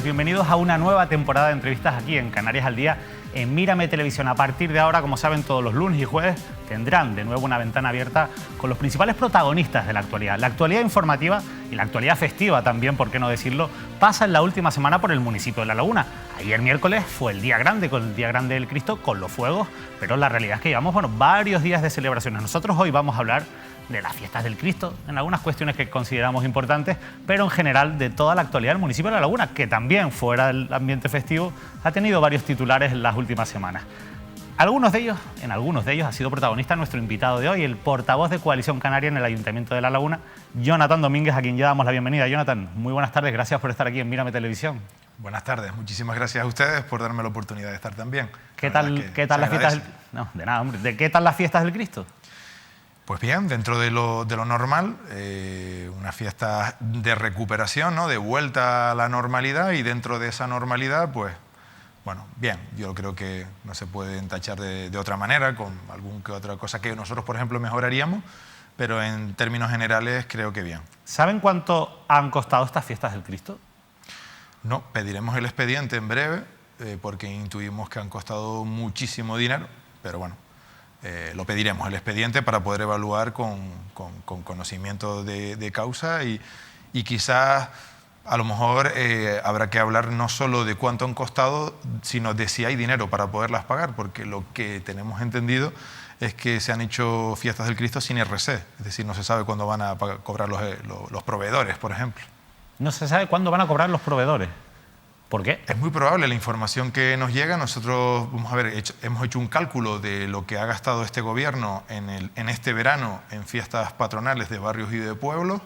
tardes, bienvenidos a una nueva temporada de entrevistas aquí en Canarias al Día, en Mírame Televisión. A partir de ahora, como saben, todos los lunes y jueves tendrán de nuevo una ventana abierta con los principales protagonistas de la actualidad. La actualidad informativa y la actualidad festiva también, por qué no decirlo, pasa en la última semana por el municipio de La Laguna. Ayer miércoles fue el Día Grande, con el Día Grande del Cristo, con los fuegos, pero la realidad es que llevamos varios días de celebraciones. Nosotros hoy vamos a hablar de las fiestas del Cristo, en algunas cuestiones que consideramos importantes, pero en general de toda la actualidad del municipio de La Laguna, que también, fuera del ambiente festivo, ha tenido varios titulares en las últimas semanas. En algunos de ellos ha sido protagonista nuestro invitado de hoy, el portavoz de Coalición Canaria en el Ayuntamiento de La Laguna, Jonathan Domínguez, a quien ya damos la bienvenida. Jonathan, muy buenas tardes, gracias por estar aquí en Mírame Televisión. Buenas tardes, muchísimas gracias a ustedes por darme la oportunidad de estar también. ¿Qué tal las fiestas? No, de nada, hombre. ¿De qué tal las fiestas del Cristo? Pues bien, dentro de lo normal, una fiesta de recuperación, ¿no? De vuelta a la normalidad, y dentro de esa normalidad, pues, bueno, bien, yo creo que no se pueden tachar de otra manera, con alguna que otra cosa que nosotros, por ejemplo, mejoraríamos, pero en términos generales creo que bien. ¿Saben cuánto han costado estas fiestas del Cristo? No, pediremos el expediente en breve, porque intuimos que han costado muchísimo dinero, pero bueno. Lo pediremos, el expediente, para poder evaluar con conocimiento de causa y quizás a lo mejor habrá que hablar no solo de cuánto han costado, sino de si hay dinero para poderlas pagar, porque lo que tenemos entendido es que se han hecho fiestas del Cristo sin RC, es decir, no se sabe cuándo van a cobrar los proveedores, por ejemplo. No se sabe cuándo van a cobrar los proveedores. ¿Por qué? Es muy probable, la información que nos llega, nosotros hemos hecho un cálculo de lo que ha gastado este gobierno en este verano en fiestas patronales de barrios y de pueblos.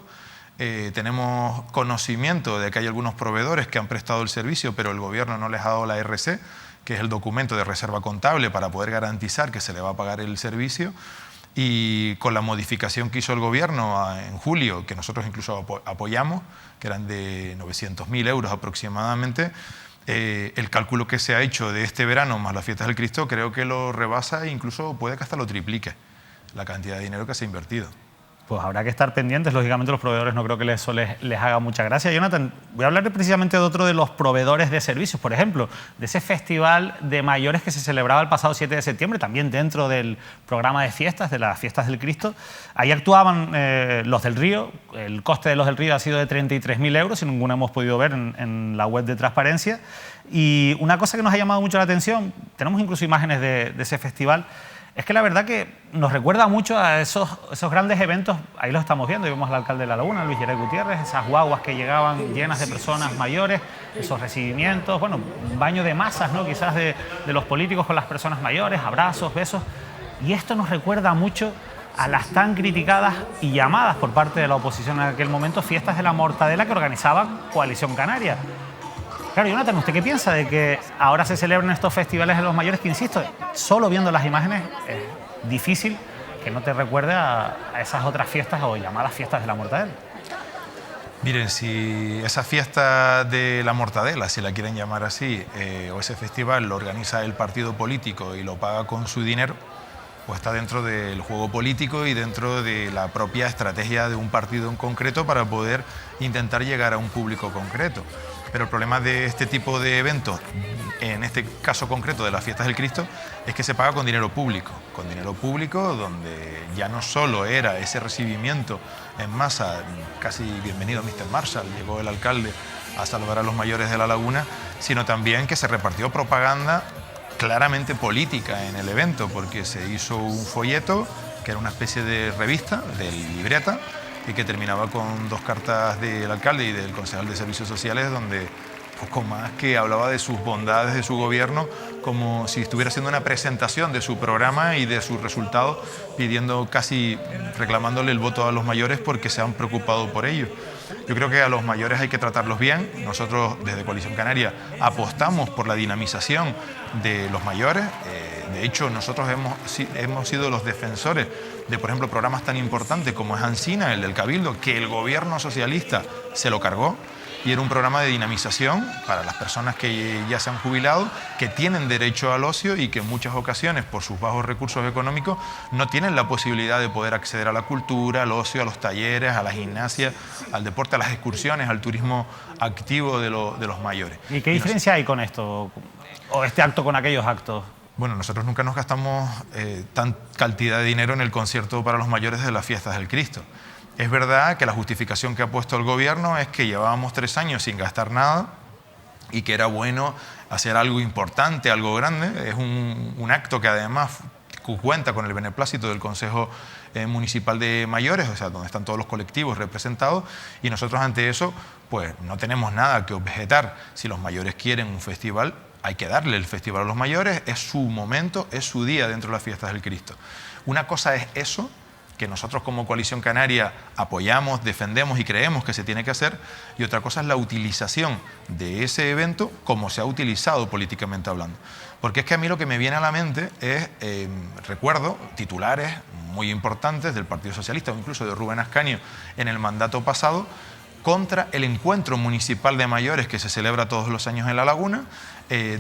Tenemos conocimiento de que hay algunos proveedores que han prestado el servicio, pero el gobierno no les ha dado la RC, que es el documento de reserva contable para poder garantizar que se le va a pagar el servicio. Y con la modificación que hizo el gobierno en julio, que nosotros incluso apoyamos, que eran de 900.000 euros aproximadamente, el cálculo que se ha hecho de este verano más las fiestas del Cristo creo que lo rebasa e incluso puede que hasta lo triplique la cantidad de dinero que se ha invertido. Pues habrá que estar pendientes, lógicamente los proveedores no creo que eso les haga mucha gracia. Jonathan, voy a hablar precisamente de otro de los proveedores de servicios, por ejemplo, de ese festival de mayores que se celebraba el pasado 7 de septiembre, también dentro del programa de fiestas, de las fiestas del Cristo. Ahí actuaban los del Río, el coste de los del Río ha sido de 33.000 euros, y ninguno hemos podido ver en la web de Transparencia. Y una cosa que nos ha llamado mucho la atención, tenemos incluso imágenes de ese festival, es que la verdad que nos recuerda mucho a esos grandes eventos. Ahí los estamos viendo, y vemos al alcalde de La Laguna, Luis Geray Gutiérrez, esas guaguas que llegaban llenas de personas mayores, esos recibimientos, bueno, un baño de masas, ¿no? Quizás de los políticos con las personas mayores, abrazos, besos. Y esto nos recuerda mucho a las tan criticadas y llamadas por parte de la oposición en aquel momento fiestas de la mortadela que organizaba Coalición Canaria. Claro, Jonathan, ¿usted qué piensa de que ahora se celebren estos festivales de los mayores? Que, insisto, solo viendo las imágenes es difícil que no te recuerde a esas otras fiestas o llamadas fiestas de la mortadela. Miren, si esa fiesta de la mortadela, si la quieren llamar así, o ese festival lo organiza el partido político y lo paga con su dinero, pues está dentro del juego político y dentro de la propia estrategia de un partido en concreto para poder intentar llegar a un público concreto. Pero el problema de este tipo de eventos, en este caso concreto de las fiestas del Cristo, es que se paga con dinero público donde ya no solo era ese recibimiento en masa, casi bienvenido Mr. Marshall, llegó el alcalde a salvar a los mayores de La Laguna, sino también que se repartió propaganda claramente política en el evento, porque se hizo un folleto que era una especie de revista, de libreta, y que terminaba con 2 cartas del alcalde y del concejal de Servicios Sociales, donde poco más que hablaba de sus bondades de su gobierno, como si estuviera haciendo una presentación de su programa y de sus resultados, pidiendo, casi reclamándole el voto a los mayores porque se han preocupado por ello. Yo creo que a los mayores hay que tratarlos bien. Nosotros desde Coalición Canaria apostamos por la dinamización de los mayores. De hecho, nosotros hemos sido los defensores de, por ejemplo, programas tan importantes como es Ancina, el del Cabildo, que el gobierno socialista se lo cargó. y era un programa de dinamización para las personas que ya se han jubilado, que tienen derecho al ocio y que en muchas ocasiones, por sus bajos recursos económicos, no tienen la posibilidad de poder acceder a la cultura, al ocio, a los talleres, a la gimnasia, al deporte, a las excursiones, al turismo activo de los mayores. ¿Y qué diferencia hay con esto, o este acto con aquellos actos? Bueno, nosotros nunca nos gastamos tan cantidad de dinero en el concierto para los mayores de las fiestas del Cristo. Es verdad que la justificación que ha puesto el gobierno es que llevábamos 3 años sin gastar nada y que era bueno hacer algo importante, algo grande. Es un acto que además cuenta con el beneplácito del Consejo Municipal de Mayores, o sea, donde están todos los colectivos representados, y nosotros ante eso pues no tenemos nada que objetar. Si los mayores quieren un festival, hay que darle el festival a los mayores, es su momento, es su día dentro de las fiestas del Cristo. Una cosa es eso, que nosotros como Coalición Canaria apoyamos, defendemos y creemos que se tiene que hacer, y otra cosa es la utilización de ese evento como se ha utilizado políticamente hablando. Porque es que a mí lo que me viene a la mente es, recuerdo titulares muy importantes del Partido Socialista o incluso de Rubén Ascanio en el mandato pasado contra el encuentro municipal de mayores que se celebra todos los años en La Laguna,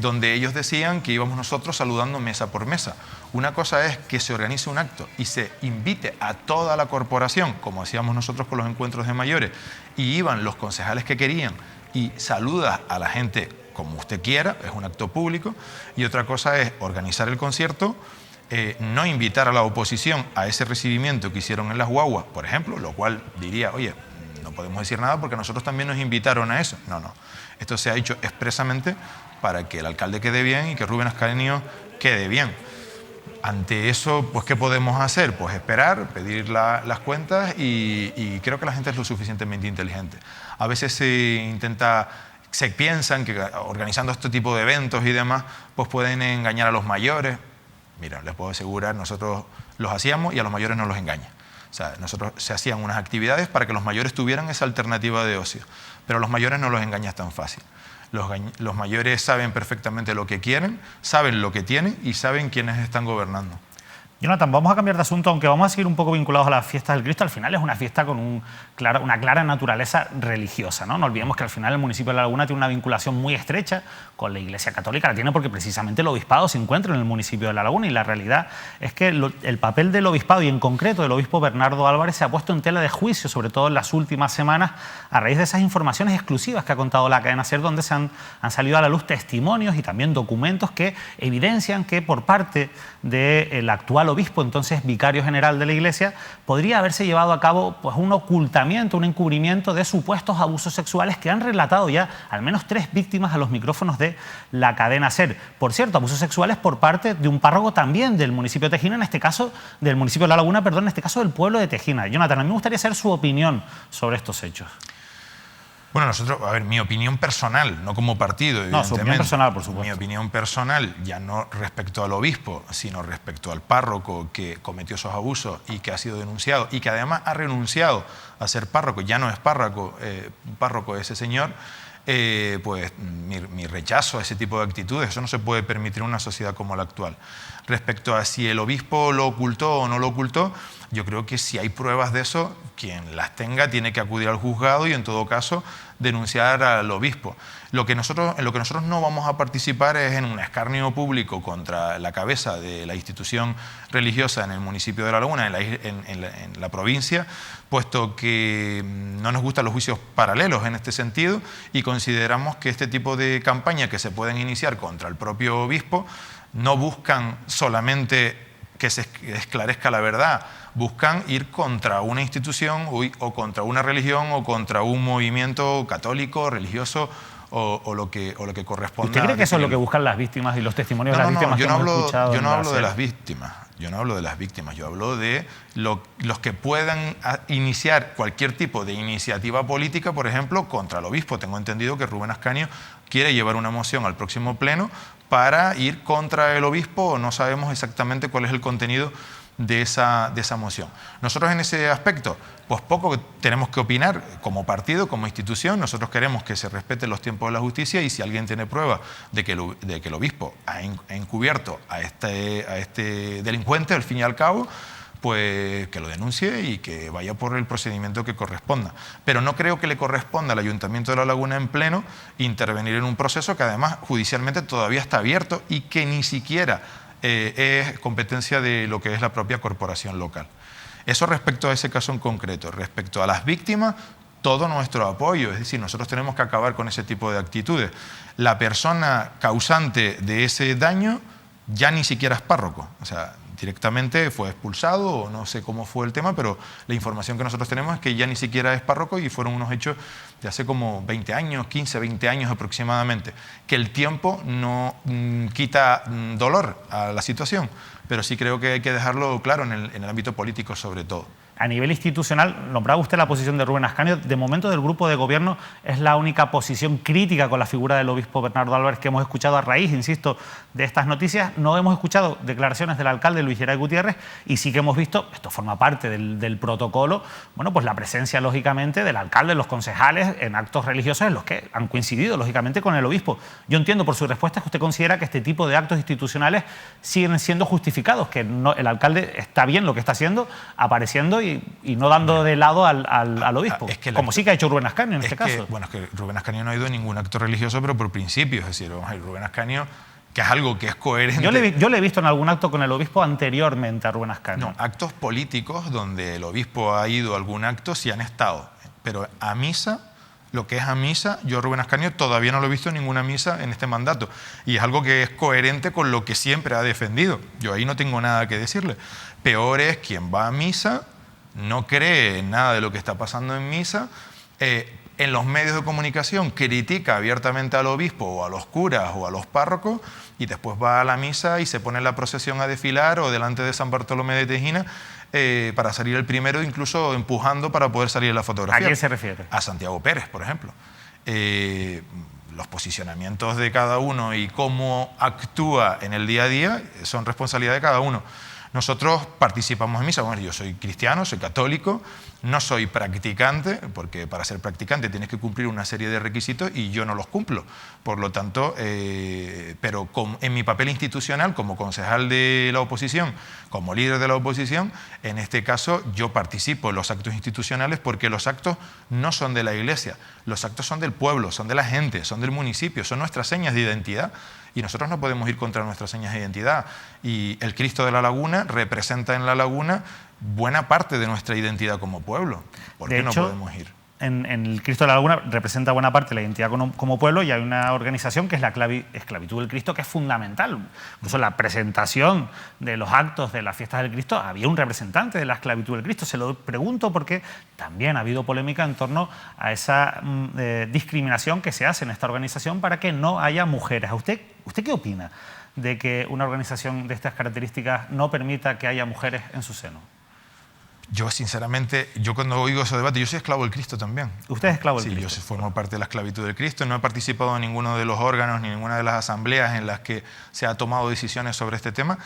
donde ellos decían que íbamos nosotros saludando mesa por mesa. Una cosa es que se organice un acto y se invite a toda la corporación, como hacíamos nosotros con los encuentros de mayores, y iban los concejales que querían y saluda a la gente como usted quiera, es un acto público, y otra cosa es organizar el concierto, no invitar a la oposición a ese recibimiento que hicieron en las guaguas, por ejemplo, lo cual diría, oye, no podemos decir nada porque nosotros también nos invitaron a eso. No, no. Esto se ha hecho expresamente para que el alcalde quede bien y que Rubén Ascanio quede bien. Ante eso, pues, ¿qué podemos hacer? Pues esperar, pedir las cuentas y creo que la gente es lo suficientemente inteligente. A veces se piensan que organizando este tipo de eventos y demás, pues pueden engañar a los mayores. Mira, les puedo asegurar, nosotros los hacíamos y a los mayores no los engaña. O sea, nosotros se hacían unas actividades para que los mayores tuvieran esa alternativa de ocio, pero a los mayores no los engañas tan fácil. Los mayores saben perfectamente lo que quieren, saben lo que tienen y saben quiénes están gobernando. Jonathan, vamos a cambiar de asunto, aunque vamos a seguir un poco vinculados a las fiestas del Cristo. Al final es una fiesta con una clara naturaleza religiosa, ¿no? No olvidemos que al final el municipio de La Laguna tiene una vinculación muy estrecha con la Iglesia Católica. La tiene porque precisamente el obispado se encuentra en el municipio de La Laguna, y la realidad es que el papel del obispado, y en concreto del obispo Bernardo Álvarez, se ha puesto en tela de juicio, sobre todo en las últimas semanas, a raíz de esas informaciones exclusivas que ha contado la cadena SER, donde han salido a la luz testimonios y también documentos que evidencian que por parte del actual obispo, entonces vicario general de la Iglesia, podría haberse llevado a cabo pues un ocultamiento, un encubrimiento de supuestos abusos sexuales que han relatado ya al menos 3 víctimas a los micrófonos de la cadena SER. Por cierto, abusos sexuales por parte de un párroco también del municipio de Tejina, en este caso del municipio de La Laguna, perdón, en este caso del pueblo de Tejina. Jonathan, a mí me gustaría saber su opinión sobre estos hechos. Bueno, nosotros, a ver, mi opinión personal, no como partido, evidentemente. No, su opinión personal, por supuesto. Mi opinión personal, ya no respecto al obispo, sino respecto al párroco que cometió esos abusos y que ha sido denunciado y que además ha renunciado a ser párroco, ya no es párroco ese señor, pues mi rechazo a ese tipo de actitudes. Eso no se puede permitir en una sociedad como la actual. Respecto a si el obispo lo ocultó o no lo ocultó, yo creo que si hay pruebas de eso, quien las tenga tiene que acudir al juzgado y en todo caso denunciar al obispo. En lo que nosotros no vamos a participar es en un escarnio público contra la cabeza de la institución religiosa en el municipio de La Laguna, en la provincia, puesto que no nos gustan los juicios paralelos en este sentido y consideramos que este tipo de campañas que se pueden iniciar contra el propio obispo no buscan solamente que se esclarezca la verdad, buscan ir contra una institución o contra una religión o contra un movimiento católico, religioso o lo que corresponda. ¿Usted cree que eso es lo que buscan las víctimas y los testimonios de las víctimas que hemos escuchado? Yo no hablo de las víctimas, yo hablo de los que puedan iniciar cualquier tipo de iniciativa política, por ejemplo, contra el obispo. Tengo entendido que Rubén Ascanio quiere llevar una moción al próximo pleno para ir contra el obispo, no sabemos exactamente cuál es el contenido de esa moción. Nosotros en ese aspecto, pues poco tenemos que opinar como partido, como institución. Nosotros queremos que se respeten los tiempos de la justicia y si alguien tiene prueba de que el obispo ha encubierto a este delincuente, al fin y al cabo, pues que lo denuncie y que vaya por el procedimiento que corresponda. Pero no creo que le corresponda al Ayuntamiento de La Laguna en pleno intervenir en un proceso que además judicialmente todavía está abierto y que ni siquiera es competencia de lo que es la propia corporación local. Eso respecto a ese caso en concreto. Respecto a las víctimas, todo nuestro apoyo, es decir, nosotros tenemos que acabar con ese tipo de actitudes. La persona causante de ese daño ya ni siquiera es párroco, o sea, directamente fue expulsado o no sé cómo fue el tema, pero la información que nosotros tenemos es que ya ni siquiera es párroco y fueron unos hechos de hace como 20 años, 15, 20 años aproximadamente, que el tiempo no quita dolor a la situación, pero sí creo que hay que dejarlo claro en el ámbito político sobre todo. A nivel institucional, nombraba usted la posición de Rubén Ascanio. De momento, del grupo de gobierno es la única posición crítica con la figura del obispo Bernardo Álvarez que hemos escuchado a raíz, insisto, de estas noticias. No hemos escuchado declaraciones del alcalde Luis Geray Gutiérrez y sí que hemos visto, esto forma parte del protocolo, bueno, pues la presencia, lógicamente, del alcalde, los concejales en actos religiosos en los que han coincidido, lógicamente, con el obispo. Yo entiendo por su respuesta que usted considera que este tipo de actos institucionales siguen siendo justificados, que no, el alcalde está bien lo que está haciendo, apareciendo y no dando de lado al obispo, es que como sí que ha hecho Rubén Ascanio en este caso. Bueno, es que Rubén Ascanio no ha ido a ningún acto religioso, pero por principio, es decir, Rubén Ascanio, que es algo que es coherente. Yo le he visto en algún acto con el obispo anteriormente a Rubén Ascanio. No, actos políticos donde el obispo ha ido a algún acto sí han estado, pero a misa, lo que es a misa, yo Rubén Ascanio todavía no lo he visto en ninguna misa en este mandato, y es algo que es coherente con lo que siempre ha defendido. Yo ahí no tengo nada que decirle. Peor es quien va a misa, no cree en nada de lo que está pasando en misa, en los medios de comunicación critica abiertamente al obispo o a los curas o a los párrocos y después va a la misa y se pone en la procesión a desfilar o delante de San Bartolomé de Tejina para salir el primero, incluso empujando para poder salir en la fotografía. ¿A quién se refiere? A Santiago Pérez, por ejemplo. Los posicionamientos de cada uno y cómo actúa en el día a día son responsabilidad de cada uno. Nosotros participamos en misa. Bueno, yo soy cristiano, soy católico, no soy practicante, porque para ser practicante tienes que cumplir una serie de requisitos y yo no los cumplo. Por lo tanto, pero en mi papel institucional, como concejal de la oposición, como líder de la oposición, en este caso yo participo en los actos institucionales porque los actos no son de la Iglesia, los actos son del pueblo, son de la gente, son del municipio, son nuestras señas de identidad. Y nosotros no podemos ir contra nuestras señas de identidad. Y el Cristo de la Laguna representa en La Laguna buena parte de nuestra identidad como pueblo. ¿Por qué no podemos ir? En el Cristo de la Laguna representa buena parte de la identidad como pueblo y hay una organización que es la Esclavitud del Cristo, que es fundamental. Incluso en la presentación de los actos de las fiestas del Cristo había un representante de la Esclavitud del Cristo. Se lo pregunto porque también ha habido polémica en torno a esa discriminación que se hace en esta organización para que no haya mujeres. ¿Usted qué opina de que una organización de estas características no permita que haya mujeres en su seno? Yo, sinceramente, cuando oigo ese debate, yo soy esclavo del Cristo también. ¿Usted es esclavo del Cristo? Sí, yo formo parte de la esclavitud del Cristo. No he participado en ninguno de los órganos ni en ninguna de las asambleas en las que se ha tomado decisiones sobre este tema.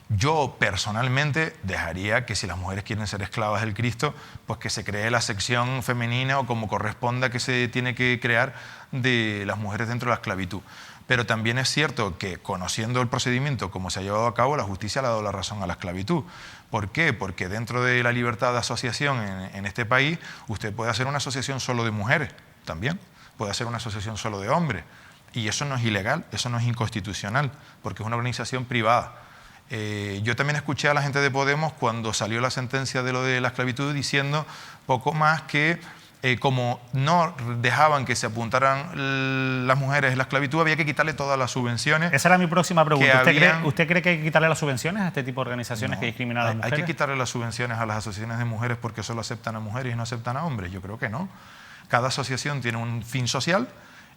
Yo, personalmente, dejaría que si las mujeres quieren ser esclavas del Cristo, pues que se cree la sección femenina o como corresponda que se tiene que crear de las mujeres dentro de la esclavitud. Pero también es cierto que, conociendo el procedimiento como se ha llevado a cabo, la justicia le ha dado la razón a la esclavitud. ¿Por qué? Porque dentro de la libertad de asociación en este país, usted puede hacer una asociación solo de mujeres, también. Puede hacer una asociación solo de hombres. Y eso no es ilegal, eso no es inconstitucional, porque es una organización privada. Yo también escuché a la gente de Podemos cuando salió la sentencia de lo de la esclavitud diciendo poco más que como no dejaban que se apuntaran las mujeres en la esclavitud, había que quitarle todas las subvenciones. Esa era mi próxima pregunta. ¿Usted cree que hay que quitarle las subvenciones a este tipo de organizaciones que discriminan a las mujeres? Hay que quitarle las subvenciones a las asociaciones de mujeres porque solo aceptan a mujeres y no aceptan a hombres. Yo creo que no. Cada asociación tiene un fin social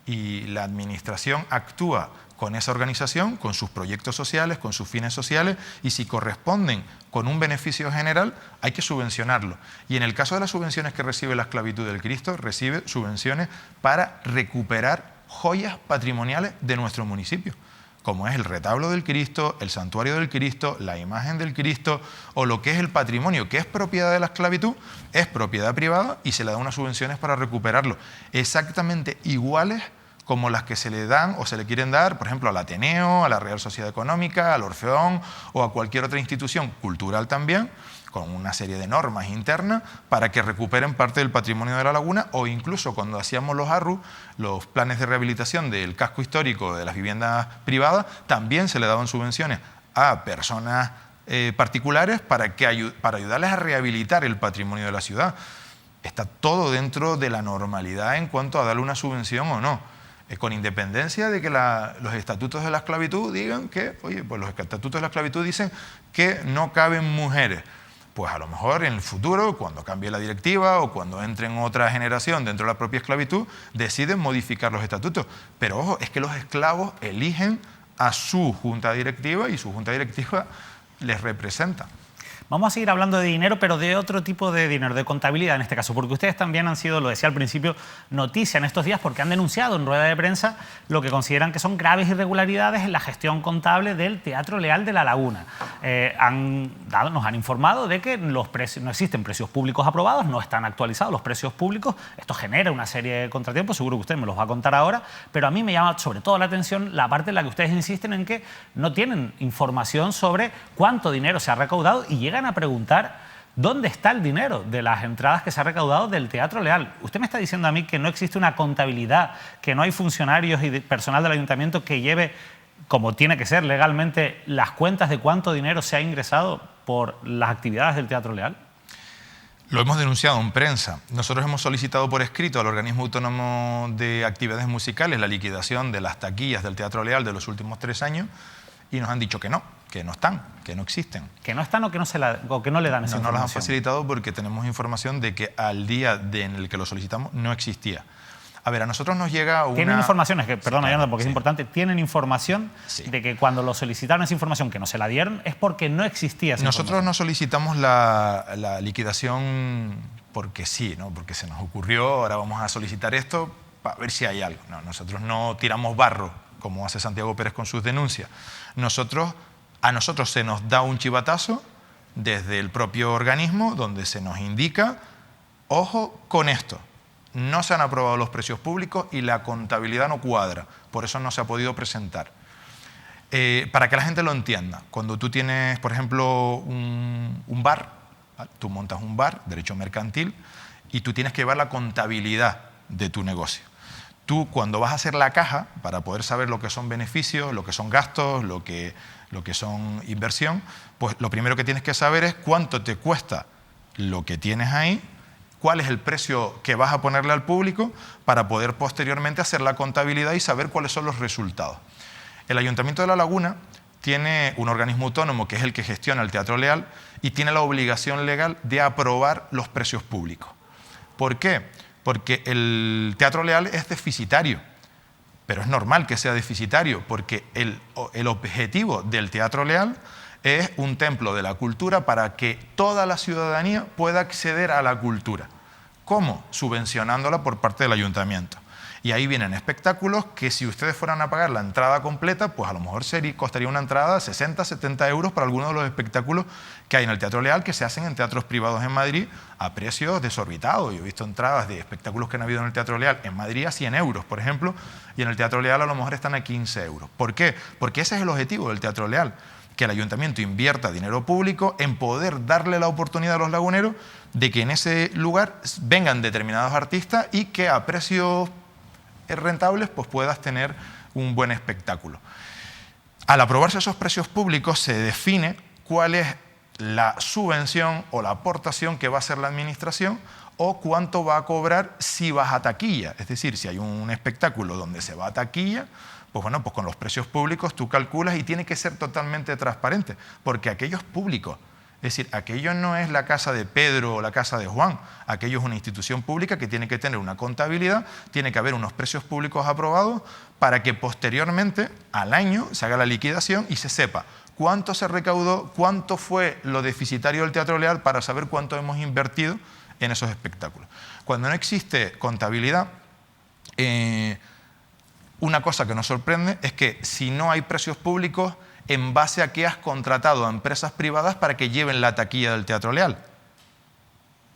y la administración actúa con esa organización, con sus proyectos sociales, con sus fines sociales, y si corresponden con un beneficio general, hay que subvencionarlo. Y en el caso de las subvenciones que recibe la esclavitud del Cristo, recibe subvenciones para recuperar joyas patrimoniales de nuestro municipio, como es el retablo del Cristo, el santuario del Cristo, la imagen del Cristo, o lo que es el patrimonio, que es propiedad de la esclavitud, es propiedad privada y se le da unas subvenciones para recuperarlo, exactamente iguales como las que se le dan o se le quieren dar, por ejemplo, al Ateneo, a la Real Sociedad Económica, al Orfeón o a cualquier otra institución cultural también, con una serie de normas internas para que recuperen parte del patrimonio de la laguna, o incluso cuando hacíamos los ARRU, los planes de rehabilitación del casco histórico de las viviendas privadas, también se le daban subvenciones a personas particulares para ayudarles a rehabilitar el patrimonio de la ciudad. Está todo dentro de la normalidad en cuanto a darle una subvención o no, con independencia de que los estatutos de la esclavitud digan que, oye, pues los estatutos de la esclavitud dicen que no caben mujeres. Pues a lo mejor en el futuro, cuando cambie la directiva o cuando entre en otra generación dentro de la propia esclavitud, deciden modificar los estatutos. Pero ojo, es que los esclavos eligen a su junta directiva y su junta directiva les representa. Vamos a seguir hablando de dinero, pero de otro tipo de dinero, de contabilidad en este caso, porque ustedes también han sido, lo decía al principio, noticia en estos días porque han denunciado en rueda de prensa lo que consideran que son graves irregularidades en la gestión contable del Teatro Leal de La Laguna. Nos han informado de que no existen precios públicos aprobados, no están actualizados los precios públicos. Esto genera una serie de contratiempos, seguro que usted me los va a contar ahora, pero a mí me llama sobre todo la atención la parte en la que ustedes insisten en que no tienen información sobre cuánto dinero se ha recaudado y llegan a preguntar dónde está el dinero de las entradas que se ha recaudado del Teatro Leal. Usted me está diciendo a mí que no existe una contabilidad, que no hay funcionarios y personal del ayuntamiento que lleve, como tiene que ser legalmente, las cuentas de cuánto dinero se ha ingresado por las actividades del Teatro Leal. Lo hemos denunciado en prensa. Nosotros hemos solicitado por escrito al Organismo Autónomo de Actividades Musicales la liquidación de las taquillas del Teatro Leal de los últimos 3 años y nos han dicho que no están, que no existen. ¿Que no están o que no le dan esa información? No las han facilitado porque tenemos información de que al día en el que lo solicitamos no existía. A ver, a nosotros nos llega una... ¿Tienen información? Es que, perdona, sí, Yolanda, porque es importante. ¿Tienen información sí. de que cuando lo solicitaron esa información, que no se la dieron, es porque no existía esa Nosotros no solicitamos la liquidación porque sí, ¿no? Porque se nos ocurrió, ahora vamos a solicitar esto para ver si hay algo. No, nosotros no tiramos barro, como hace Santiago Pérez con sus denuncias. A nosotros se nos da un chivatazo desde el propio organismo donde se nos indica, ojo con esto, no se han aprobado los precios públicos y la contabilidad no cuadra, por eso no se ha podido presentar. Para que la gente lo entienda, cuando tú tienes, por ejemplo, un bar, ¿vale? Tú montas un bar, derecho mercantil, y tú tienes que llevar la contabilidad de tu negocio. Tú, cuando vas a hacer la caja, para poder saber lo que son beneficios, lo que son gastos, lo que son inversión, pues lo primero que tienes que saber es cuánto te cuesta lo que tienes ahí, cuál es el precio que vas a ponerle al público para poder posteriormente hacer la contabilidad y saber cuáles son los resultados. El Ayuntamiento de La Laguna tiene un organismo autónomo que es el que gestiona el Teatro Leal y tiene la obligación legal de aprobar los precios públicos. ¿Por qué? Porque el Teatro Leal es deficitario, pero es normal que sea deficitario porque el objetivo del Teatro Leal es un templo de la cultura para que toda la ciudadanía pueda acceder a la cultura. ¿Cómo? Subvencionándola por parte del ayuntamiento. Y ahí vienen espectáculos que si ustedes fueran a pagar la entrada completa, pues a lo mejor costaría una entrada de 60, 70 euros para algunos de los espectáculos que hay en el Teatro Leal, que se hacen en teatros privados en Madrid a precios desorbitados. Yo he visto entradas de espectáculos que han habido en el Teatro Leal en Madrid a 100 euros, por ejemplo, y en el Teatro Leal a lo mejor están a 15 euros. ¿Por qué? Porque ese es el objetivo del Teatro Leal, que el ayuntamiento invierta dinero público en poder darle la oportunidad a los laguneros de que en ese lugar vengan determinados artistas y que a precios rentables pues puedas tener un buen espectáculo. Al aprobarse esos precios públicos se define cuál es la subvención o la aportación que va a hacer la administración o cuánto va a cobrar si vas a taquilla. Es decir, si hay un espectáculo donde se va a taquilla, pues bueno, pues con los precios públicos tú calculas y tiene que ser totalmente transparente, porque aquello es público. Es decir, aquello no es la casa de Pedro o la casa de Juan, aquello es una institución pública que tiene que tener una contabilidad, tiene que haber unos precios públicos aprobados para que posteriormente, al año, se haga la liquidación y se sepa cuánto se recaudó, cuánto fue lo deficitario del Teatro Leal para saber cuánto hemos invertido en esos espectáculos. Cuando no existe contabilidad, una cosa que nos sorprende es que si no hay precios públicos, ¿en base a qué has contratado a empresas privadas para que lleven la taquilla del Teatro Leal?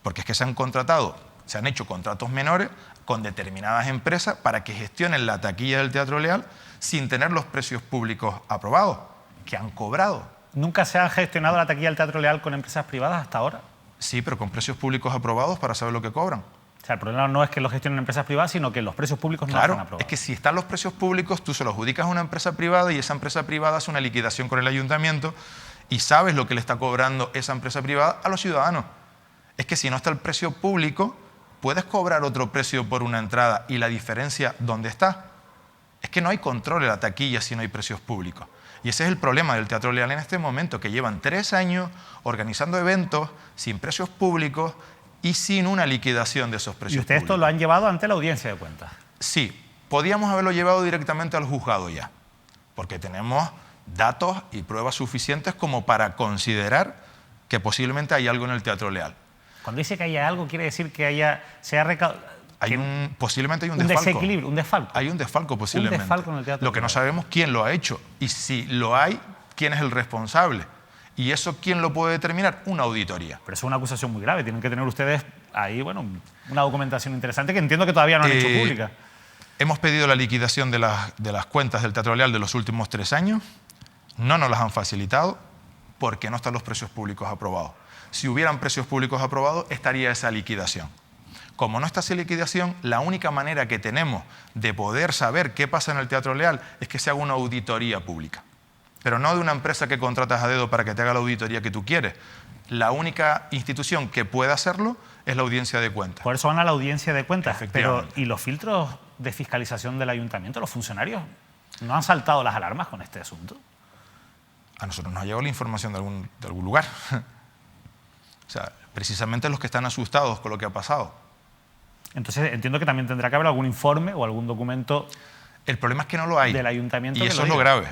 Porque es que se han contratado Se han hecho contratos menores con determinadas empresas para que gestionen la taquilla del Teatro Leal sin tener los precios públicos aprobados, que han cobrado. ¿Nunca se ha gestionado la taquilla del Teatro Leal con empresas privadas hasta ahora? Sí, pero con precios públicos aprobados para saber lo que cobran. O sea, el problema no es que lo gestionen empresas privadas, sino que los precios públicos no están aprobados. Es que si están los precios públicos, tú se los adjudicas a una empresa privada y esa empresa privada hace una liquidación con el ayuntamiento y sabes lo que le está cobrando esa empresa privada a los ciudadanos. Es que si no está el precio público, puedes cobrar otro precio por una entrada y la diferencia, ¿dónde está? Es que no hay control en la taquilla si no hay precios públicos. Y ese es el problema del Teatro Leal en este momento, que llevan 3 años organizando eventos sin precios públicos y sin una liquidación de esos precios ¿Y ustedes públicos. esto lo han llevado ante la audiencia de cuentas? Sí, podíamos haberlo llevado directamente al juzgado ya, porque tenemos datos y pruebas suficientes como para considerar que posiblemente hay algo en el Teatro Leal. Cuando dice que haya algo, quiere decir que se ha recaudado... Posiblemente hay un desfalco. desequilibrio, un desfalco. Hay un desfalco posiblemente. Un desfalco en el Teatro Lo que no Leal. sabemos quién lo ha hecho y si lo hay, quién es el responsable. ¿Y eso quién lo puede determinar? Una auditoría. Pero eso es una acusación muy grave. Tienen que tener ustedes ahí, bueno, una documentación interesante que entiendo que todavía no han hecho pública. Hemos pedido la liquidación de las cuentas del Teatro Leal de los últimos 3 años. No nos las han facilitado porque no están los precios públicos aprobados. Si hubieran precios públicos aprobados, estaría esa liquidación. Como no está esa liquidación, la única manera que tenemos de poder saber qué pasa en el Teatro Leal es que se haga una auditoría pública. Pero no de una empresa que contratas a dedo para que te haga la auditoría que tú quieres. La institución que puede hacerlo es la audiencia de cuentas. Por eso van a la audiencia de cuentas. Efectivamente. Pero, ¿y los filtros de fiscalización del ayuntamiento, los funcionarios, no han saltado las alarmas con este asunto? A nosotros nos ha llegado la información de algún lugar. O sea, precisamente los que están asustados con lo que ha pasado. Entonces entiendo que también tendrá que haber algún informe o algún documento. El problema es que no lo hay. Del ayuntamiento. Y eso es lo grave.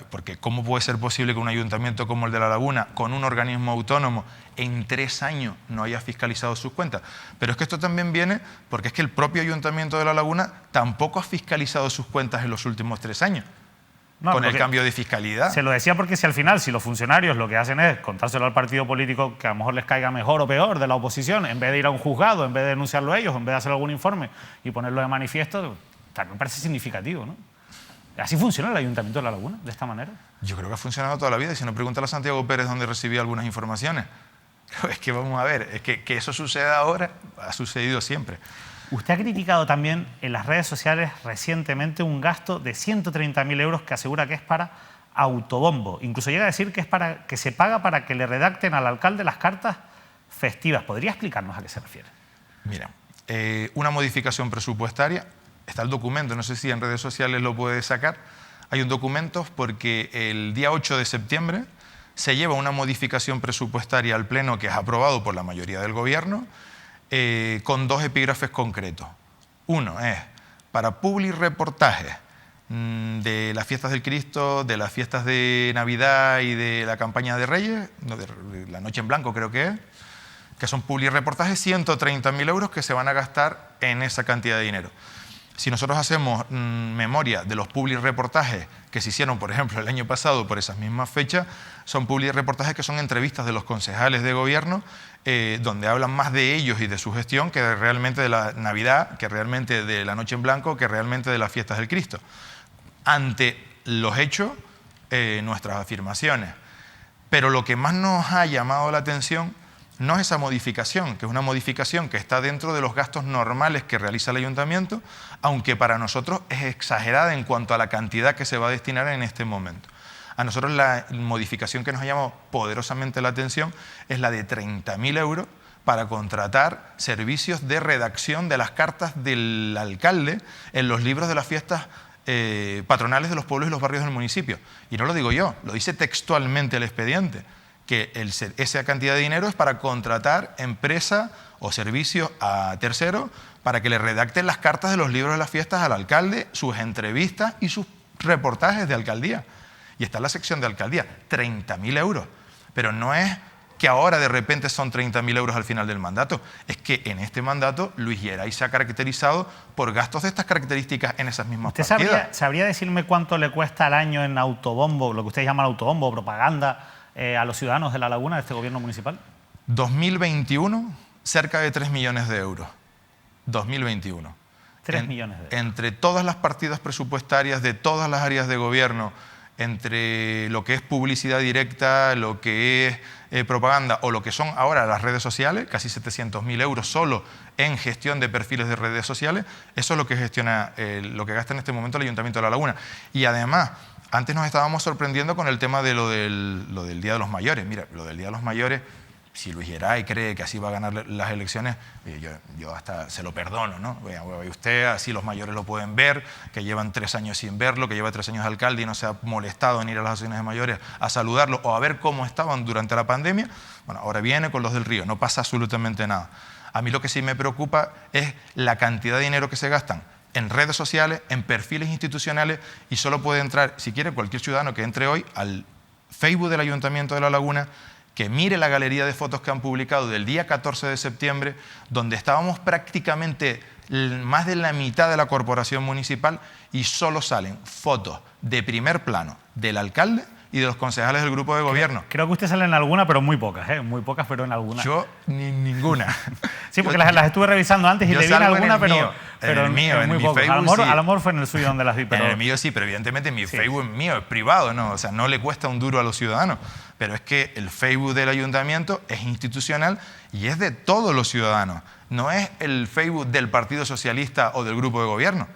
Porque ¿cómo puede ser posible que un ayuntamiento como el de La Laguna, con un organismo autónomo, en 3 años no haya fiscalizado sus cuentas? Pero es que esto también viene porque es que el propio ayuntamiento de La Laguna tampoco ha fiscalizado sus cuentas en los últimos 3 años. No, con el cambio de fiscalidad. Se lo decía porque si al final, si los funcionarios lo que hacen es contárselo al partido político que a lo mejor les caiga mejor o peor de la oposición, en vez de ir a un juzgado, en vez de denunciarlo ellos, en vez de hacer algún informe y ponerlo de manifiesto, también parece significativo, ¿no? ¿Así funciona el Ayuntamiento de La Laguna, de esta manera? Yo creo que ha funcionado toda la vida. Y si no, pregúntale a Santiago Pérez donde recibía algunas informaciones. Es que vamos a ver, es que eso suceda ahora, ha sucedido siempre. Usted ha criticado también en las redes sociales recientemente un gasto de 130.000 euros que asegura que es para autobombo. Incluso llega a decir que es para que se paga para que le redacten al alcalde las cartas festivas. ¿Podría explicarnos a qué se refiere? Mira, una modificación presupuestaria, está el documento, no sé si en redes sociales lo puede sacar. Hay un documento porque el día 8 de septiembre se lleva una modificación presupuestaria al Pleno que es aprobado por la mayoría del Gobierno, con 2 epígrafes concretos. Uno es para publireportajes de las fiestas del Cristo, de las fiestas de Navidad y de la campaña de Reyes, de la Noche en Blanco creo que son publireportajes, 130.000 euros que se van a gastar en esa cantidad de dinero. Si nosotros hacemos memoria de los publireportajes que se hicieron, por ejemplo, el año pasado por esas mismas fechas, son publireportajes que son entrevistas de los concejales de gobierno donde hablan más de ellos y de su gestión que realmente de la Navidad, que realmente de la Noche en Blanco, que realmente de las fiestas del Cristo. Ante los hechos, nuestras afirmaciones. Pero lo que más nos ha llamado la atención no es esa modificación, que es una modificación que está dentro de los gastos normales que realiza el ayuntamiento, aunque para nosotros es exagerada en cuanto a la cantidad que se va a destinar en este momento. A nosotros la modificación que nos ha llamado poderosamente la atención es la de 30.000 euros para contratar servicios de redacción de las cartas del alcalde en los libros de las fiestas patronales de los pueblos y los barrios del municipio. Y no lo digo yo, lo dice textualmente el expediente, que esa cantidad de dinero es para contratar empresas o servicios a terceros para que le redacten las cartas de los libros de las fiestas al alcalde, sus entrevistas y sus reportajes de alcaldía. Y está en la sección de alcaldía, 30.000 euros. Pero no es que ahora de repente son 30.000 euros al final del mandato. Es que en este mandato Luis Geray se ha caracterizado por gastos de estas características en esas mismas partidas. ¿Usted sabría decirme cuánto le cuesta al año en autobombo, lo que ustedes llaman autobombo, propaganda, a los ciudadanos de La Laguna de este gobierno municipal? 2021 cerca de 3 millones de euros, 2021. 3 millones de euros. Entre todas las partidas presupuestarias de todas las áreas de gobierno, entre lo que es publicidad directa, lo que es propaganda o lo que son ahora las redes sociales, casi 700.000 euros solo en gestión de perfiles de redes sociales, eso es lo que gestiona, lo que gasta en este momento el Ayuntamiento de La Laguna. Y además, antes nos estábamos sorprendiendo con el tema de lo del Día de los Mayores. Mira, lo del Día de los Mayores, si Luis Geray cree que así va a ganar las elecciones, yo hasta se lo perdono, ¿no? Usted, así los mayores lo pueden ver, que llevan 3 años sin verlo, que lleva 3 años de alcalde y no se ha molestado en ir a las asociaciones de mayores a saludarlo o a ver cómo estaban durante la pandemia. Bueno, ahora viene con los del Río, no pasa absolutamente nada. A mí lo que sí me preocupa es la cantidad de dinero que se gastan en redes sociales, en perfiles institucionales, y solo puede entrar, si quiere, cualquier ciudadano que entre hoy al Facebook del Ayuntamiento de La Laguna, que mire la galería de fotos que han publicado del día 14 de septiembre, donde estábamos prácticamente más de la mitad de la corporación municipal y solo salen fotos de primer plano del alcalde y de los concejales del grupo de gobierno. Creo que usted sale en alguna, pero muy pocas, ¿eh? Muy pocas, pero en alguna. Yo ninguna. Sí, porque las estuve revisando antes y le vi en alguna, pero en mi muy pocas. Facebook, a lo mejor fue en el suyo donde las vi, pero... En el mío sí, pero evidentemente mi Facebook es mío, es privado, ¿no? O sea, no le cuesta un duro a los ciudadanos. Pero es que el Facebook del Ayuntamiento es institucional y es de todos los ciudadanos. No es el Facebook del Partido Socialista o del grupo de gobierno.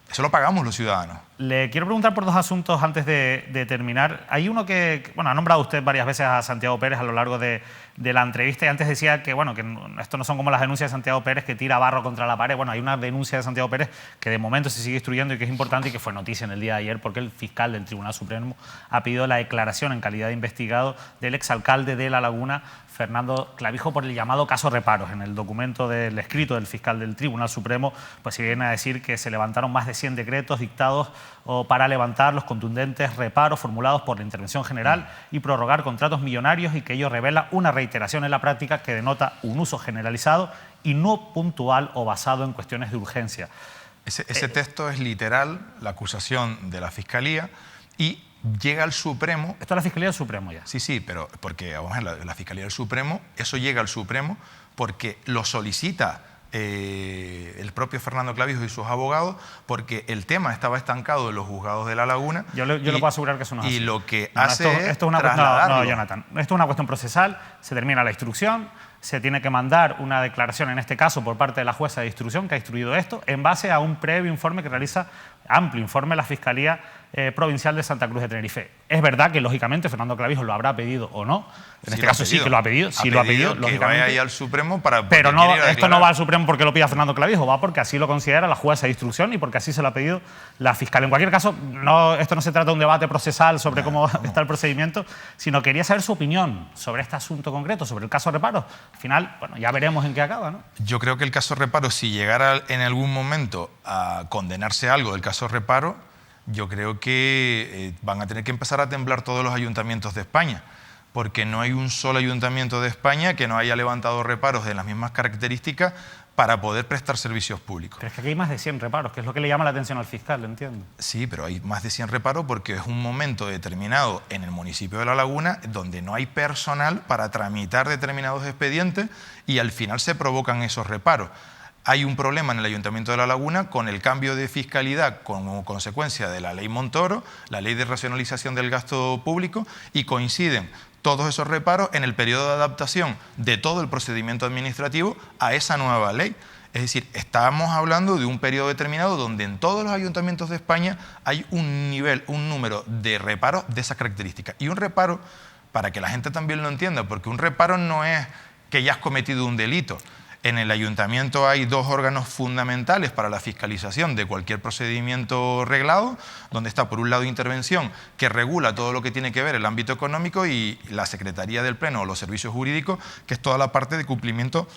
Eso lo pagamos los ciudadanos. Le quiero preguntar por 2 asuntos antes de terminar. Hay uno que, bueno, ha nombrado usted varias veces a Santiago Pérez a lo largo de la entrevista y antes decía que, bueno, que esto no son como las denuncias de Santiago Pérez que tira barro contra la pared. Bueno, hay una denuncia de Santiago Pérez que de momento se sigue instruyendo y que es importante y que fue noticia en el día de ayer porque el fiscal del Tribunal Supremo ha pedido la declaración en calidad de investigado del exalcalde de La Laguna, Fernando Clavijo, por el llamado caso Reparos. En el documento del escrito del fiscal del Tribunal Supremo pues se viene a decir que se levantaron más de 100 decretos dictados para levantar los contundentes reparos formulados por la Intervención General y prorrogar contratos millonarios, y que ello revela una reiteración en la práctica que denota un uso generalizado y no puntual o basado en cuestiones de urgencia. Ese texto es literal, la acusación de la Fiscalía, y llega al Supremo. Esto es la Fiscalía del Supremo ya. Sí, pero porque vamos a ver, la Fiscalía del Supremo, eso llega al Supremo porque lo solicita el propio Fernando Clavijo y sus abogados, porque el tema estaba estancado en los juzgados de La Laguna. Yo le puedo asegurar que eso no es así. Y lo que hace esto es una trasladarlo. No, Jonathan, esto es una cuestión procesal, se termina la instrucción, se tiene que mandar una declaración, en este caso por parte de la jueza de instrucción que ha instruido esto, en base a un previo informe que realiza, amplio informe, la Fiscalía Provincial de Santa Cruz de Tenerife. Es verdad que, lógicamente, Fernando Clavijo lo habrá pedido o no. En este caso sí que lo ha pedido, sí lo ha pedido, lógicamente. Que vaya ahí al Supremo para... Pero no, esto no va al Supremo porque lo pida Fernando Clavijo, va porque así lo considera la jueza de instrucción y porque así se lo ha pedido la fiscal. En cualquier caso, esto no se trata de un debate procesal sobre cómo está el procedimiento, sino quería saber su opinión sobre este asunto concreto, sobre el caso Reparos. Al final, bueno, ya veremos en qué acaba, ¿no? Yo creo que el caso Reparo, si llegara en algún momento a condenarse algo del caso Reparo, yo creo que van a tener que empezar a temblar todos los ayuntamientos de España, porque no hay un solo ayuntamiento de España que no haya levantado reparos de las mismas características para poder prestar servicios públicos. Pero es que aquí hay más de 100 reparos, que es lo que le llama la atención al fiscal, lo entiendo. Sí, pero hay más de 100 reparos porque es un momento determinado en el municipio de La Laguna donde no hay personal para tramitar determinados expedientes y al final se provocan esos reparos. Hay un problema en el Ayuntamiento de La Laguna con el cambio de fiscalidad como consecuencia de la Ley Montoro, la Ley de Racionalización del Gasto Público, y coinciden todos esos reparos en el periodo de adaptación de todo el procedimiento administrativo a esa nueva ley. Es decir, estamos hablando de un periodo determinado donde en todos los ayuntamientos de España hay un número de reparos de esas características. Y un reparo, para que la gente también lo entienda, porque un reparo no es que ya has cometido un delito. En el ayuntamiento hay 2 órganos fundamentales para la fiscalización de cualquier procedimiento reglado, donde está por un lado Intervención, que regula todo lo que tiene que ver el ámbito económico, y la Secretaría del Pleno o los servicios jurídicos, que es toda la parte de cumplimiento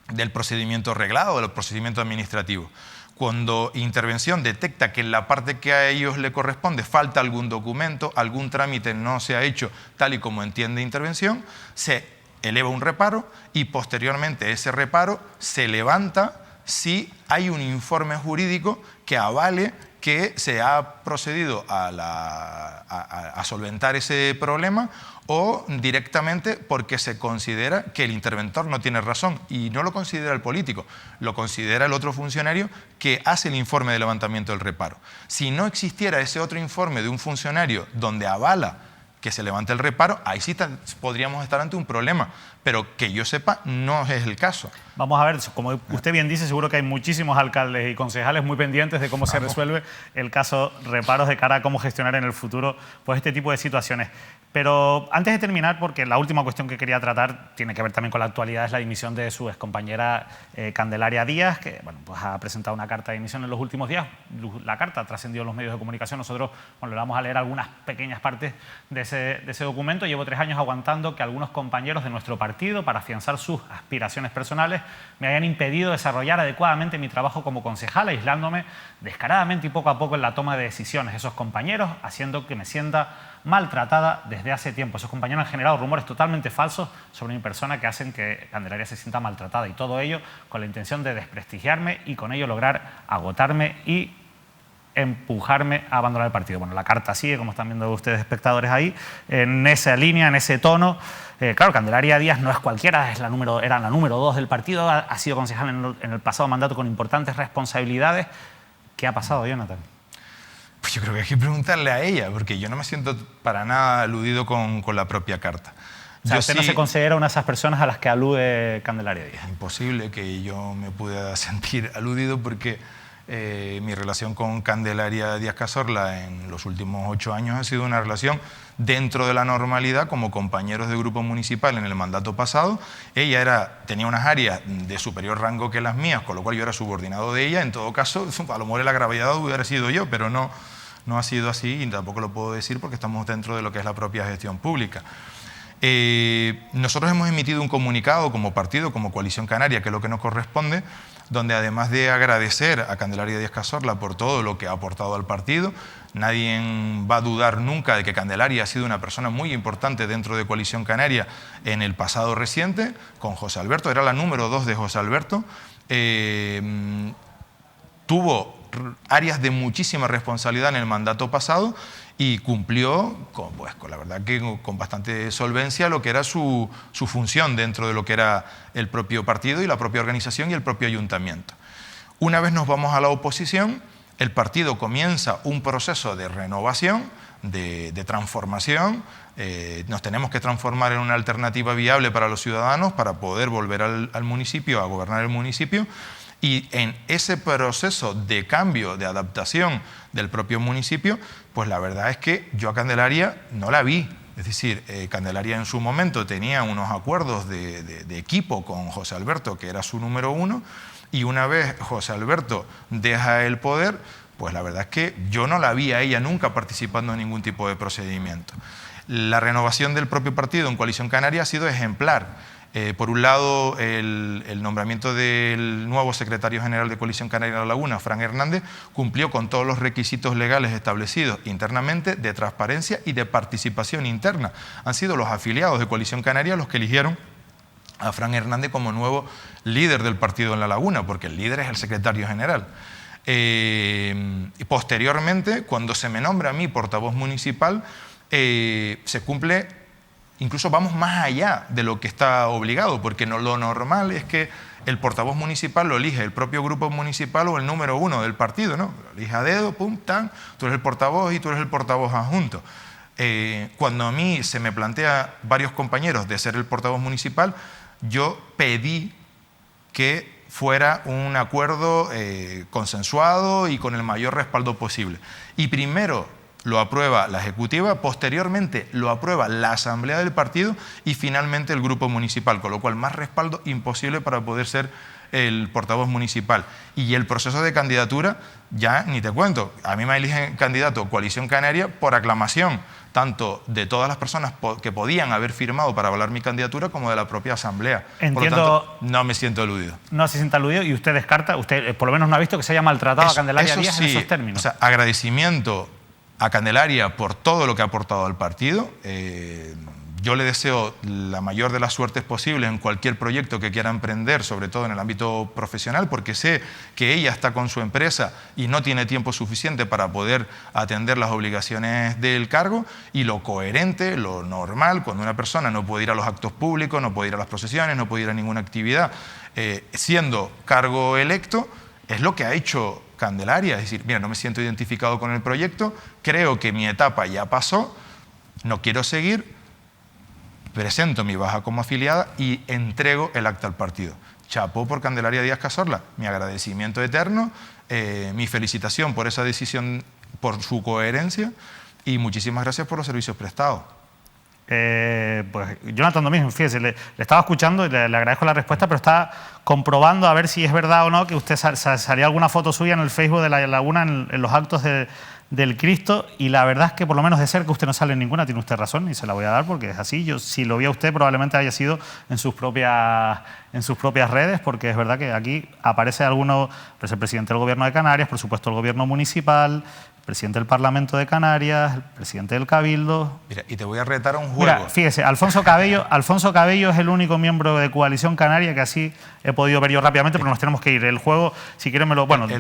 del procedimiento reglado, del procedimiento administrativo. Cuando Intervención detecta que en la parte que a ellos le corresponde falta algún documento, algún trámite no se ha hecho tal y como entiende Intervención, se eleva un reparo y posteriormente ese reparo se levanta si hay un informe jurídico que avale que se ha procedido a solventar ese problema, o directamente porque se considera que el interventor no tiene razón, y no lo considera el político, lo considera el otro funcionario que hace el informe de levantamiento del reparo. Si no existiera ese otro informe de un funcionario donde avala que se levante el reparo, ahí sí podríamos estar ante un problema, pero que yo sepa no es el caso. Vamos a ver, como usted bien dice, seguro que hay muchísimos alcaldes y concejales muy pendientes de cómo se resuelve el caso reparos de cara a cómo gestionar en el futuro pues, este tipo de situaciones. Pero antes de terminar, porque la última cuestión que quería tratar tiene que ver también con la actualidad, es la dimisión de su excompañera Candelaria Díaz, que bueno, pues ha presentado una carta de dimisión en los últimos días. La carta ha trascendido en los medios de comunicación. Nosotros le vamos a leer algunas pequeñas partes de ese documento. Llevo 3 años aguantando que algunos compañeros de nuestro partido, para afianzar sus aspiraciones personales, me hayan impedido desarrollar adecuadamente mi trabajo como concejal, aislándome descaradamente y poco a poco en la toma de decisiones. Esos compañeros haciendo que me sienta maltratada desde hace tiempo. Esos compañeros han generado rumores totalmente falsos sobre mi persona que hacen que Candelaria se sienta maltratada, y todo ello con la intención de desprestigiarme y con ello lograr agotarme y empujarme a abandonar el partido. Bueno, la carta sigue, como están viendo ustedes espectadores ahí, en esa línea, en ese tono. Claro, Candelaria Díaz no es cualquiera, era la número 2 del partido, ha sido concejal en el pasado mandato con importantes responsabilidades. ¿Qué ha pasado, Jonathan? Pues yo creo que hay que preguntarle a ella, porque yo no me siento para nada aludido con la propia carta. O sea, ¿usted no se considera una de esas personas a las que alude Candelaria Díaz? Es imposible que yo me pueda sentir aludido, porque mi relación con Candelaria Díaz Cazorla en los últimos 8 años ha sido una relación dentro de la normalidad, como compañeros de grupo municipal en el mandato pasado. Ella tenía unas áreas de superior rango que las mías, con lo cual yo era subordinado de ella. En todo caso, a lo mejor el agraviado hubiera sido yo, pero no ha sido así, y tampoco lo puedo decir porque estamos dentro de lo que es la propia gestión pública. Nosotros hemos emitido un comunicado como partido, como Coalición Canaria, que es lo que nos corresponde, donde además de agradecer a Candelaria Díaz Cazorla por todo lo que ha aportado al partido, nadie va a dudar nunca de que Candelaria ha sido una persona muy importante dentro de Coalición Canaria en el pasado reciente, con José Alberto, era la número 2 de José Alberto, tuvo áreas de muchísima responsabilidad en el mandato pasado y cumplió con la verdad que con bastante solvencia lo que era su función dentro de lo que era el propio partido y la propia organización y el propio ayuntamiento. Una vez nos vamos a la oposición, el partido comienza un proceso de renovación, de transformación. Nos tenemos que transformar en una alternativa viable para los ciudadanos para poder volver al municipio, a gobernar el municipio. Y en ese proceso de cambio, de adaptación del propio municipio, pues la verdad es que yo a Candelaria no la vi. Es decir, Candelaria en su momento tenía unos acuerdos de equipo con José Alberto, que era su número 1, y una vez José Alberto deja el poder, pues la verdad es que yo no la vi a ella nunca participando en ningún tipo de procedimiento. La renovación del propio partido en Coalición Canaria ha sido ejemplar. Por un lado, el nombramiento del nuevo secretario general de Coalición Canaria de La Laguna, Fran Hernández, cumplió con todos los requisitos legales establecidos internamente de transparencia y de participación interna. Han sido los afiliados de Coalición Canaria los que eligieron a Fran Hernández como nuevo líder del partido en La Laguna, porque el líder es el secretario general. Y posteriormente, cuando se me nombra a mí portavoz municipal, se cumple. Incluso vamos más allá de lo que está obligado, porque lo normal es que el portavoz municipal lo elige el propio grupo municipal o el número 1 del partido, ¿no? Lo elige a dedo, pum, tan, tú eres el portavoz y tú eres el portavoz adjunto. Cuando a mí se me plantea varios compañeros de ser el portavoz municipal, yo pedí que fuera un acuerdo consensuado y con el mayor respaldo posible. Y primero lo aprueba la Ejecutiva, posteriormente lo aprueba la Asamblea del partido y finalmente el Grupo Municipal, con lo cual más respaldo imposible para poder ser el portavoz municipal. Y el proceso de candidatura, ya ni te cuento, a mí me eligen candidato Coalición Canaria por aclamación, tanto de todas las personas que podían haber firmado para avalar mi candidatura como de la propia Asamblea. Entiendo, por lo tanto, no me siento aludido. No se siente aludido y usted descarta, usted por lo menos no ha visto que se haya maltratado a Candelaria Díaz sí, en esos términos. O sea, agradecimiento a Candelaria por todo lo que ha aportado al partido. yo le deseo la mayor de las suertes posibles en cualquier proyecto que quiera emprender, sobre todo en el ámbito profesional, porque sé que ella está con su empresa y no tiene tiempo suficiente para poder atender las obligaciones del cargo, y lo coherente, lo normal, cuando una persona no puede ir a los actos públicos, no puede ir a las procesiones, no puede ir a ninguna actividad, siendo cargo electo, es lo que ha hecho Candelaria. Es decir, mira, no me siento identificado con el proyecto, creo que mi etapa ya pasó, no quiero seguir, presento mi baja como afiliada y entrego el acta al partido. Chapó por Candelaria Díaz Cazorla, mi agradecimiento eterno, mi felicitación por esa decisión, por su coherencia, y muchísimas gracias por los servicios prestados. Pues Jonathan Domínguez, fíjese, le estaba escuchando y le agradezco la respuesta, pero estaba comprobando a ver si es verdad o no que usted salía alguna foto suya en el Facebook de La Laguna en los actos del Cristo, y la verdad es que por lo menos de cerca usted no sale en ninguna, tiene usted razón y se la voy a dar porque es así. Yo, si lo vi a usted, probablemente haya sido en sus propias redes, porque es verdad que aquí aparece alguno, pues el presidente del Gobierno de Canarias, por supuesto el Gobierno municipal, el presidente del Parlamento de Canarias, el presidente del Cabildo. Mira, y te voy a retar a un juego. Mira, fíjese, Alfonso Cabello es el único miembro de Coalición Canaria que así he podido ver yo rápidamente, pero nos tenemos que ir. El juego, si quieren,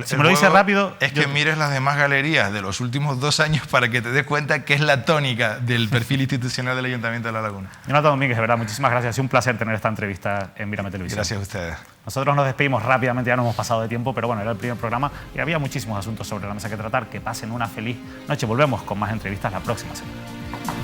si me lo dice rápido... Es que mires las demás galerías de los últimos 2 años para que te des cuenta que es la tónica del perfil institucional del Ayuntamiento de La Laguna. Jonathan Domínguez, de verdad, muchísimas gracias. Ha sido un placer tener esta entrevista en Mírame Televisión. Gracias a ustedes. Nosotros nos despedimos rápidamente, ya nos hemos pasado de tiempo, pero bueno, era el primer programa y había muchísimos asuntos sobre la mesa que tratar. Que pasen una feliz noche. Volvemos con más entrevistas la próxima semana.